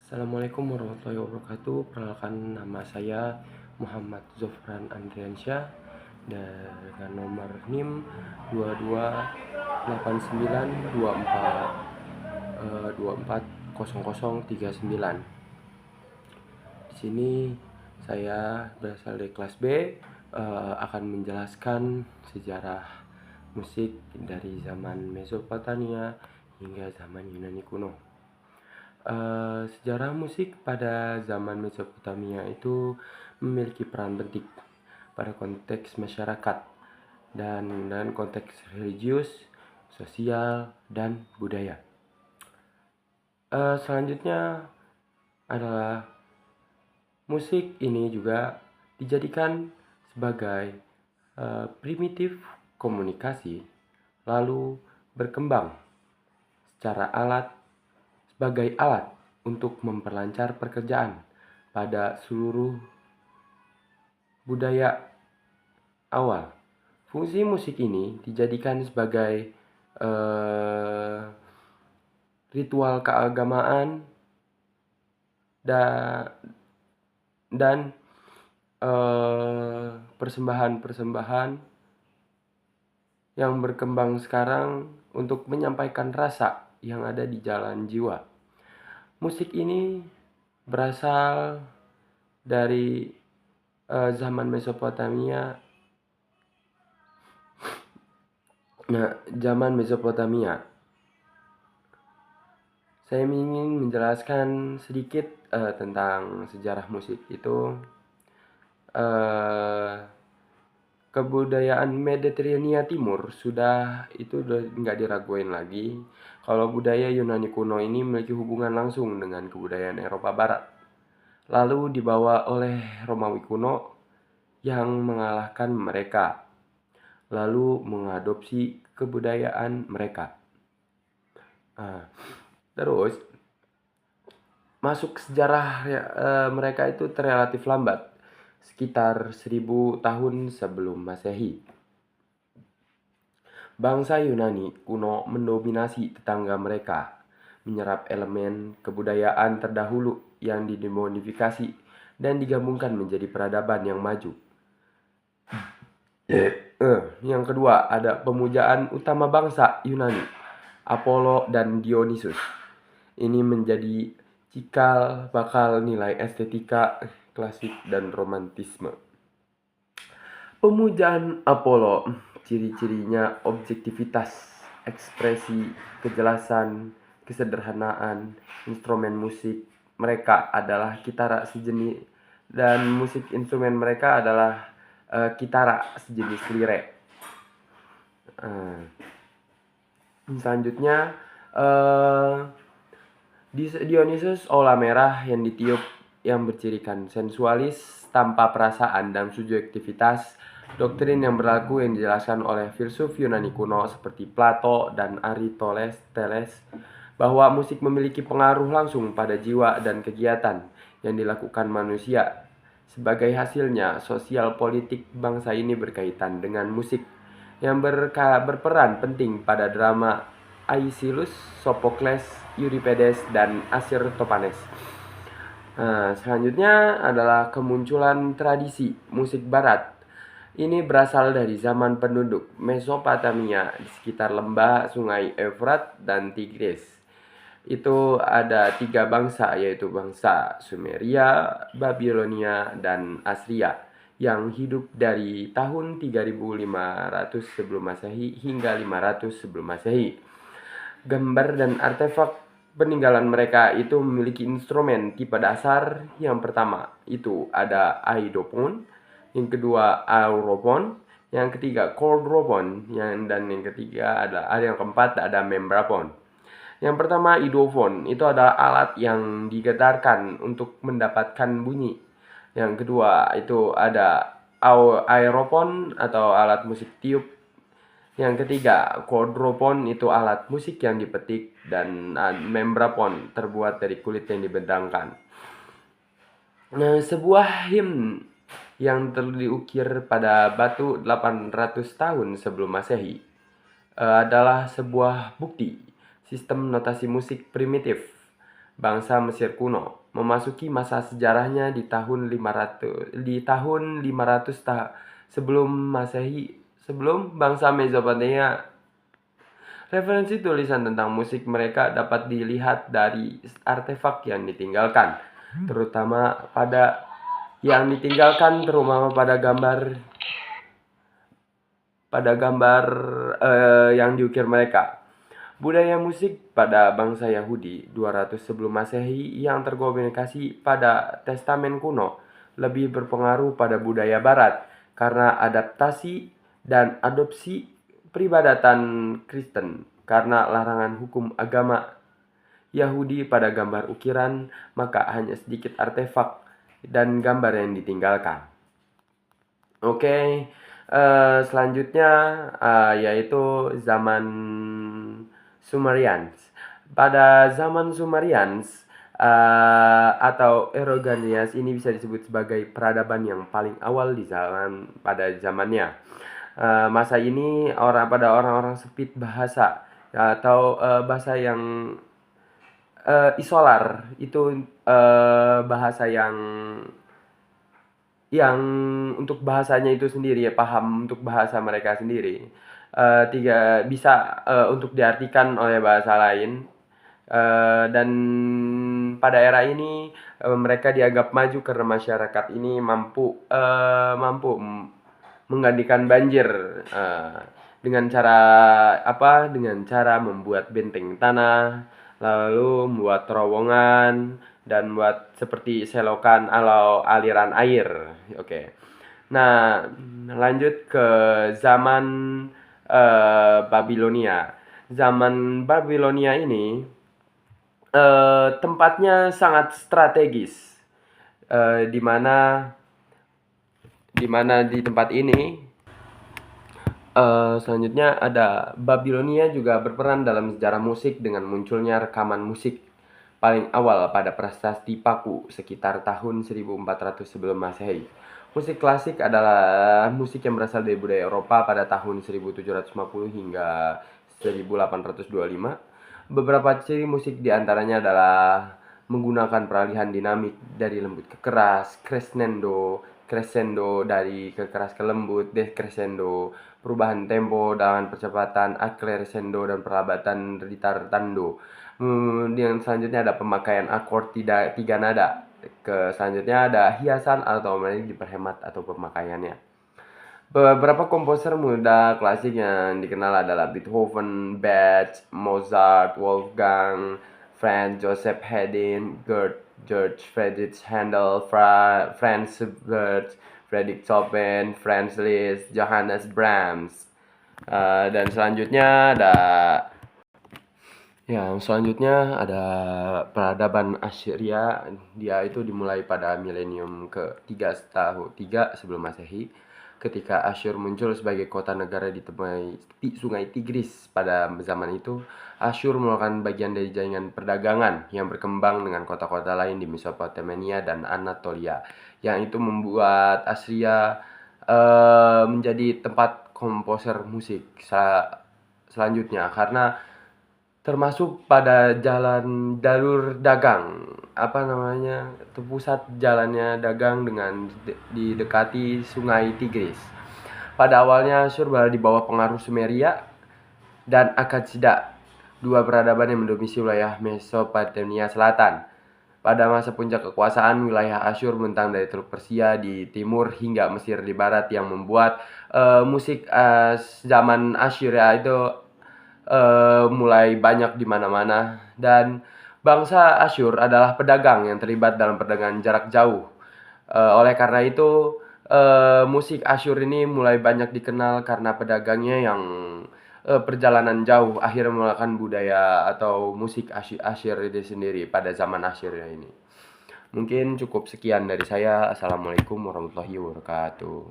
Assalamualaikum warahmatullahi wabarakatuh. Perkenalkan, nama saya Muhammad Zofran Andriansyah dengan nomor NIM 228924 Di sini saya berasal dari kelas B, akan menjelaskan sejarah musik dari zaman Mesopotamia hingga zaman Yunani kuno. Sejarah musik pada zaman Mesopotamia itu memiliki peran penting pada konteks masyarakat dan konteks religius, sosial, dan budaya. Selanjutnya adalah musik ini juga dijadikan sebagai primitif komunikasi, lalu berkembang sebagai alat untuk memperlancar pekerjaan pada seluruh budaya awal. Fungsi musik ini dijadikan sebagai ritual keagamaan dan persembahan-persembahan yang berkembang sekarang untuk menyampaikan rasa yang ada di jalan jiwa. Musik ini berasal dari zaman Mesopotamia. Zaman Mesopotamia. Saya ingin menjelaskan sedikit tentang sejarah musik itu. Kebudayaan Mediterania Timur sudah nggak diraguin lagi kalau budaya Yunani kuno ini memiliki hubungan langsung dengan kebudayaan Eropa Barat, lalu dibawa oleh Romawi kuno yang mengalahkan mereka, lalu mengadopsi kebudayaan mereka. Terus masuk sejarah mereka itu relatif lambat, sekitar 1000 tahun sebelum Masehi. Bangsa Yunani kuno mendominasi tetangga mereka, menyerap elemen kebudayaan terdahulu yang dimodifikasi dan digabungkan menjadi peradaban yang maju. Yang kedua, ada pemujaan utama bangsa Yunani, Apollo dan Dionysus. Ini menjadi cikal bakal nilai estetika, klasik, dan romantisme. Pemujaan Apollo, ciri-cirinya objektivitas, ekspresi, kejelasan, kesederhanaan. Instrumen musik mereka adalah kitara sejenis, dan musik instrumen mereka adalah kitara sejenis lire. Selanjutnya, Dionysus aula merah yang ditiup yang bercirikan sensualis tanpa perasaan dan subjektivitas. Doktrin yang berlaku yang dijelaskan oleh filsuf Yunani kuno seperti Plato dan Aristoteles bahwa musik memiliki pengaruh langsung pada jiwa dan kegiatan yang dilakukan manusia. Sebagai hasilnya, sosial politik bangsa ini berkaitan dengan musik yang berperan penting pada drama Aeschylus, Sophocles, Euripides, dan Aristophanes. Selanjutnya adalah kemunculan tradisi musik barat. Ini berasal dari zaman penduduk Mesopotamia di sekitar lembah sungai Efrat dan Tigris. Itu ada 3 bangsa, yaitu bangsa Sumeria, Babilonia, dan Assyria, yang hidup dari tahun 3500 sebelum Masehi hingga 500 sebelum Masehi. Gambar dan artefak peninggalan mereka itu memiliki instrumen tipe dasar. Yang pertama itu ada aidopon, yang kedua auropon, yang ketiga chordopon, dan yang ketiga yang keempat ada membrapon. Yang pertama idofon, itu ada alat yang digetarkan untuk mendapatkan bunyi. Yang kedua itu ada aeropon atau alat musik tiup. Yang ketiga, chordopon itu alat musik yang dipetik, dan membrapon terbuat dari kulit yang dibentangkan. Sebuah himn yang terdiukir pada batu 800 tahun sebelum Masehi adalah sebuah bukti sistem notasi musik primitif bangsa Mesir kuno, memasuki masa sejarahnya di tahun 500 sebelum Masehi, sebelum bangsa Mesopotamia. Referensi tulisan tentang musik mereka dapat dilihat dari artefak yang ditinggalkan, terutama pada gambar yang diukir mereka. Budaya musik pada bangsa Yahudi 200 sebelum Masehi yang terkomunikasi pada Testamen kuno lebih berpengaruh pada budaya Barat karena adaptasi dan adopsi peribadatan Kristen. Karena larangan hukum agama Yahudi pada gambar ukiran, maka hanya sedikit artefak dan gambar yang ditinggalkan. Oke, selanjutnya yaitu zaman Sumerians. Pada zaman Sumerians atau Eroganias ini bisa disebut sebagai peradaban yang paling awal pada zamannya. Masa ini orang-orang sepit bahasa atau bahasa yang isolar itu bahasa yang untuk bahasanya itu sendiri ya, paham untuk bahasa mereka sendiri, bisa untuk diartikan oleh bahasa lain, dan pada era ini mereka dianggap maju karena masyarakat ini mampu menggantikan banjir dengan cara membuat benteng tanah, lalu membuat terowongan dan buat seperti selokan atau aliran air. Oke. Nah, lanjut ke zaman Babilonia. Zaman Babilonia ini tempatnya sangat strategis, di mana di tempat ini selanjutnya ada Babilonia juga berperan dalam sejarah musik dengan munculnya rekaman musik paling awal pada prasasti Paku sekitar tahun 1400 sebelum Masehi. Musik klasik adalah musik yang berasal dari budaya Eropa pada tahun 1750 hingga 1825. Beberapa ciri musik diantaranya adalah menggunakan peralihan dinamik dari lembut ke keras, crescendo dari ke keras ke lembut, decrescendo, perubahan tempo dengan percepatan, accrescendo, dan perlambatan ritardando. Yang selanjutnya ada pemakaian akord tiga nada. Selanjutnya ada hiasan atau melodi diperhemat atau pemakaiannya. Beberapa komposer muda klasik yang dikenal adalah Beethoven, Bach, Mozart, Wolfgang, Franz Joseph Haydn, George Friedrich Handel, Franz Schubert, Friedrich Chopin, Franz Liszt, Johannes Brahms. Dan selanjutnya ada peradaban Assyria. Dia itu dimulai pada milenium ke-3 sebelum Masehi, ketika Asyur muncul sebagai kota negara di tepi sungai Tigris. Pada zaman itu, Asyur merupakan bagian dari jaringan perdagangan yang berkembang dengan kota-kota lain di Mesopotamia dan Anatolia, yang itu membuat Assyria menjadi tempat komposer musik selanjutnya, karena termasuk pada jalur dagang, pusat jalannya dagang dengan didekati sungai Tigris. Pada awalnya Asyur berada di bawah pengaruh Sumeria dan Akkadian, dua peradaban yang mendominasi wilayah Mesopotamia Selatan. Pada masa puncak kekuasaan, wilayah Asyur membentang dari Teluk Persia di timur hingga Mesir di barat, yang membuat musik zaman Assyria itu mulai banyak di mana-mana. Dan bangsa Asyur adalah pedagang yang terlibat dalam perdagangan jarak jauh. Oleh karena itu, musik Asyur ini mulai banyak dikenal karena pedagangnya yang perjalanan jauh akhirnya menggunakan budaya atau musik Asyur itu sendiri pada zaman Asyur ini. Mungkin cukup sekian dari saya. Assalamualaikum warahmatullahi wabarakatuh.